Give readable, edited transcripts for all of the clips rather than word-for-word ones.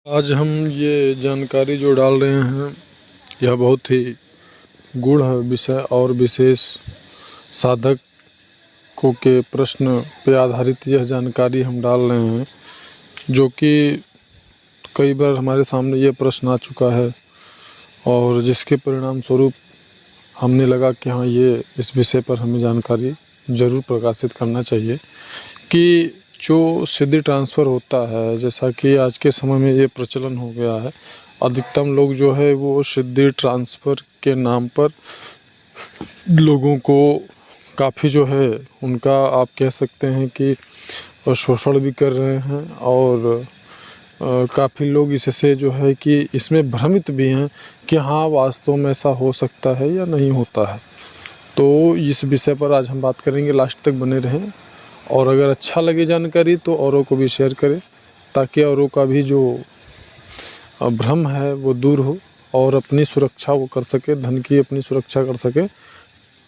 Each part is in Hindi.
आज हम ये जानकारी जो डाल रहे हैं यह बहुत ही गूढ़ विषय और विशेष साधकों के प्रश्न पे आधारित यह जानकारी हम डाल रहे हैं, जो कि कई बार हमारे सामने ये प्रश्न आ चुका है और जिसके परिणाम स्वरूप हमने लगा कि हाँ, ये इस विषय पर हमें जानकारी ज़रूर प्रकाशित करना चाहिए कि जो सिद्धि ट्रांसफ़र होता है, जैसा कि आज के समय में ये प्रचलन हो गया है। अधिकतम लोग जो है वो सिद्धि ट्रांसफ़र के नाम पर लोगों को काफ़ी जो है उनका आप कह सकते हैं कि शोषण भी कर रहे हैं और काफ़ी लोग इससे जो है कि इसमें भ्रमित भी हैं कि हाँ, वास्तव में ऐसा हो सकता है या नहीं होता है। तो इस विषय पर आज हम बात करेंगे, लास्ट तक बने रहें और अगर अच्छा लगे जानकारी तो औरों को भी शेयर करें, ताकि औरों का भी जो भ्रम है वो दूर हो और अपनी सुरक्षा वो कर सके, धन की अपनी सुरक्षा कर सके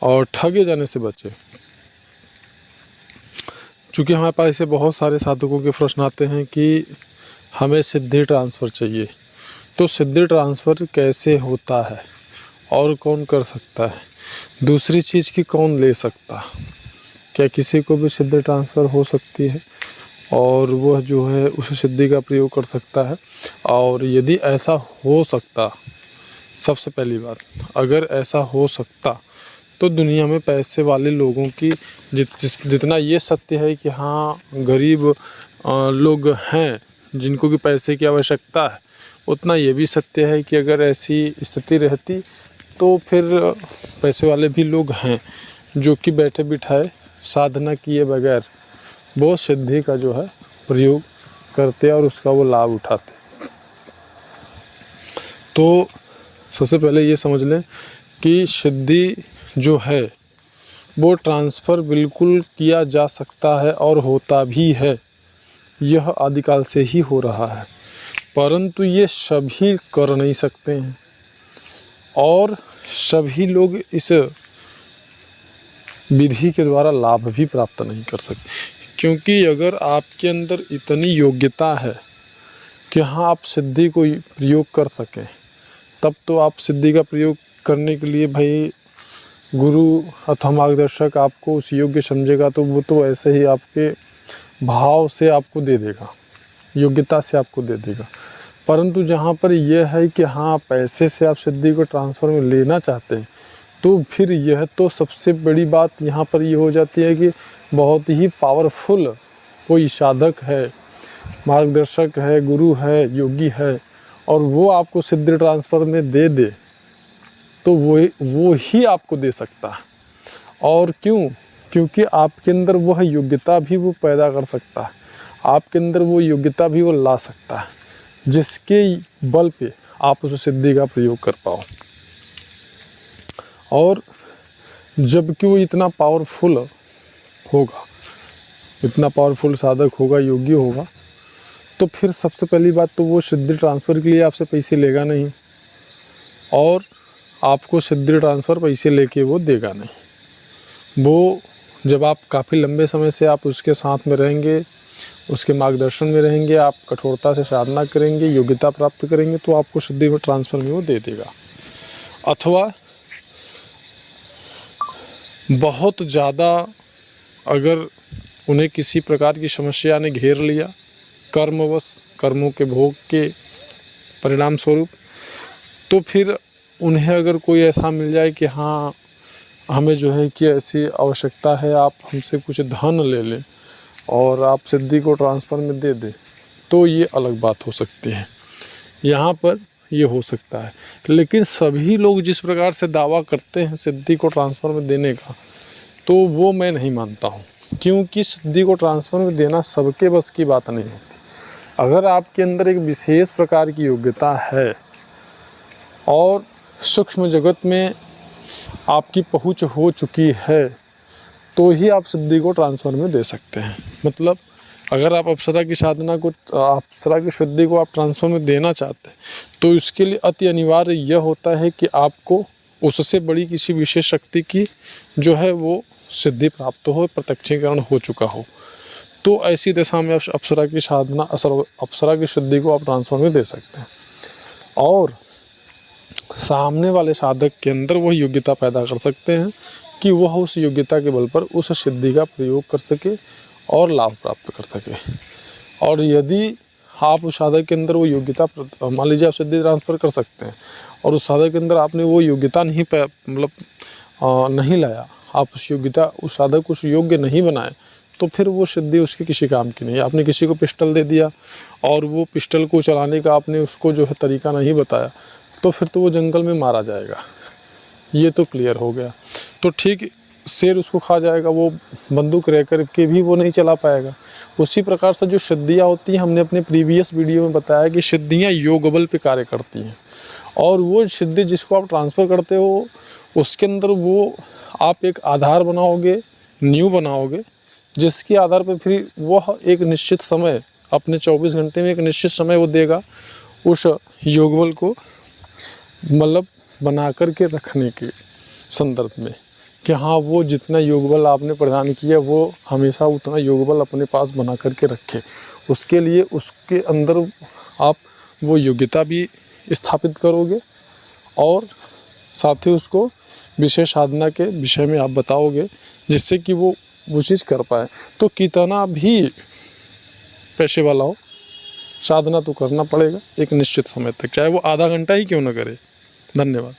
और ठगे जाने से बचे। चूँकि हमारे पास ऐसे बहुत सारे साधकों के प्रश्न आते हैं कि हमें सिद्धि ट्रांसफ़र चाहिए, तो सिद्धि ट्रांसफ़र कैसे होता है और कौन कर सकता है, दूसरी चीज़ की कौन ले सकता है, क्या किसी को भी सिद्धि ट्रांसफ़र हो सकती है और वह जो है उस सिद्धि का प्रयोग कर सकता है। और यदि ऐसा हो सकता, सबसे पहली बात, अगर ऐसा हो सकता तो दुनिया में पैसे वाले लोगों की जितना ये सत्य है कि हाँ, गरीब लोग हैं जिनको कि पैसे की आवश्यकता है, उतना ये भी सत्य है कि अगर ऐसी स्थिति रहती तो फिर पैसे वाले भी लोग हैं जो कि बैठे बिठाए साधना किए बगैर वो सिद्धि का जो है प्रयोग करते और उसका वो लाभ उठाते। तो सबसे पहले ये समझ लें कि सिद्धि जो है वो ट्रांसफ़र बिल्कुल किया जा सकता है और होता भी है। यह आदिकाल से ही हो रहा है, परंतु ये सभी कर नहीं सकते हैं और सभी लोग इस विधि के द्वारा लाभ भी प्राप्त नहीं कर सकते। क्योंकि अगर आपके अंदर इतनी योग्यता है कि हाँ, आप सिद्धि को प्रयोग कर सकें, तब तो आप सिद्धि का प्रयोग करने के लिए भाई गुरु अथवा मार्गदर्शक आपको उस योग्य समझेगा, तो वो तो ऐसे ही आपके भाव से आपको दे देगा, योग्यता से आपको दे देगा। परंतु जहाँ पर यह है कि हाँ, पैसे से आप सिद्धि को ट्रांसफ़र में लेना चाहते हैं, तो फिर यह तो सबसे बड़ी बात यहाँ पर ये हो जाती है कि बहुत ही पावरफुल कोई साधक है, मार्गदर्शक है, गुरु है, योगी है और वो आपको सिद्धि ट्रांसफ़र में दे दे, तो वो ही आपको दे सकता है। और क्यों? क्योंकि आपके अंदर वह योग्यता भी वो पैदा कर सकता है, आपके अंदर वो योग्यता भी वो ला सकता है, जिसके बल पे आप उस सिद्धि का प्रयोग कर पाओ। और जबकि वो इतना पावरफुल होगा, इतना पावरफुल साधक होगा, योगी होगा, तो फिर सबसे पहली बात तो वो सिद्धि ट्रांसफ़र के लिए आपसे पैसे लेगा नहीं और आपको सिद्धि ट्रांसफ़र पैसे लेके वो देगा नहीं। वो जब आप काफ़ी लंबे समय से आप उसके साथ में रहेंगे, उसके मार्गदर्शन में रहेंगे, आप कठोरता से साधना करेंगे, योग्यता प्राप्त करेंगे, तो आपको सिद्धि में ट्रांसफ़र में वो दे देगा। अथवा बहुत ज़्यादा अगर उन्हें किसी प्रकार की समस्या ने घेर लिया, कर्मवश, कर्मों के भोग के परिणाम स्वरूप, तो फिर उन्हें अगर कोई ऐसा मिल जाए कि हाँ, हमें जो है कि ऐसी आवश्यकता है, आप हमसे कुछ धन ले लें और आप सिद्धि को ट्रांसफ़र में दे दें, तो ये अलग बात हो सकती है। यहाँ पर ये हो सकता है। लेकिन सभी लोग जिस प्रकार से दावा करते हैं सिद्धि को ट्रांसफ़र में देने का, तो वो मैं नहीं मानता हूँ, क्योंकि सिद्धि को ट्रांसफ़र में देना सबके बस की बात नहीं होती। अगर आपके अंदर एक विशेष प्रकार की योग्यता है और सूक्ष्म जगत में आपकी पहुँच हो चुकी है, तो ही आप सिद्धि को ट्रांसफ़र में दे सकते हैं। मतलब अगर आप अप्सरा की साधना को, अप्सरा की सिद्धि को आप ट्रांसफ़र में देना चाहते हैं, तो इसके लिए अति अनिवार्य यह होता है कि आपको उससे बड़ी किसी विशेष शक्ति की जो है वो सिद्धि प्राप्त हो, प्रत्यक्षीकरण हो चुका हो। तो ऐसी दशा में अप्सरा की साधना अप्सरा की सिद्धि को आप ट्रांसफर में दे सकते हैं और सामने वाले साधक के अंदर वह योग्यता पैदा कर सकते हैं कि वह उस योग्यता के बल पर उस सिद्धि का प्रयोग कर सके और लाभ प्राप्त कर सके। और यदि आप उस साधक के अंदर वो योग्यता, मान लीजिए आप सिद्धि ट्रांसफ़र कर सकते हैं और उस साधक के अंदर आपने वो योग्यता नहीं नहीं लाया, आप उस साधक को उस योग्य नहीं बनाए, तो फिर वो सिद्धि उसके किसी काम की नहीं है। आपने किसी को पिस्टल दे दिया और वो पिस्टल को चलाने का आपने उसको जो है तरीका नहीं बताया, तो फिर तो वो जंगल में मारा जाएगा, ये तो क्लियर हो गया। तो ठीक शेर उसको खा जाएगा, वो बंदूक रह कर के भी वो नहीं चला पाएगा। उसी प्रकार से जो सिद्धियाँ होती हैं, हमने अपने प्रीवियस वीडियो में बताया कि सिद्धियाँ योग बल पे कार्य करती हैं और वो सिद्धि जिसको आप ट्रांसफ़र करते हो उसके अंदर वो आप एक आधार बनाओगे, नींव बनाओगे, जिसके आधार पर फिर वह एक निश्चित समय, अपने 24 घंटे में एक निश्चित समय वो देगा उस योग बल को मतलब बना कर के रखने के संदर्भ में कि हाँ, वो जितना योग बल आपने प्रदान किया वो हमेशा उतना योग बल अपने पास बना कर के रखे। उसके लिए उसके अंदर आप वो योग्यता भी स्थापित करोगे और साथ ही उसको विशेष साधना के विषय में आप बताओगे, जिससे कि वो चीज़ कर पाए। तो कितना भी पैसे वाला हो, साधना तो करना पड़ेगा एक निश्चित समय तक, चाहे वो आधा घंटा ही क्यों ना करे। धन्यवाद।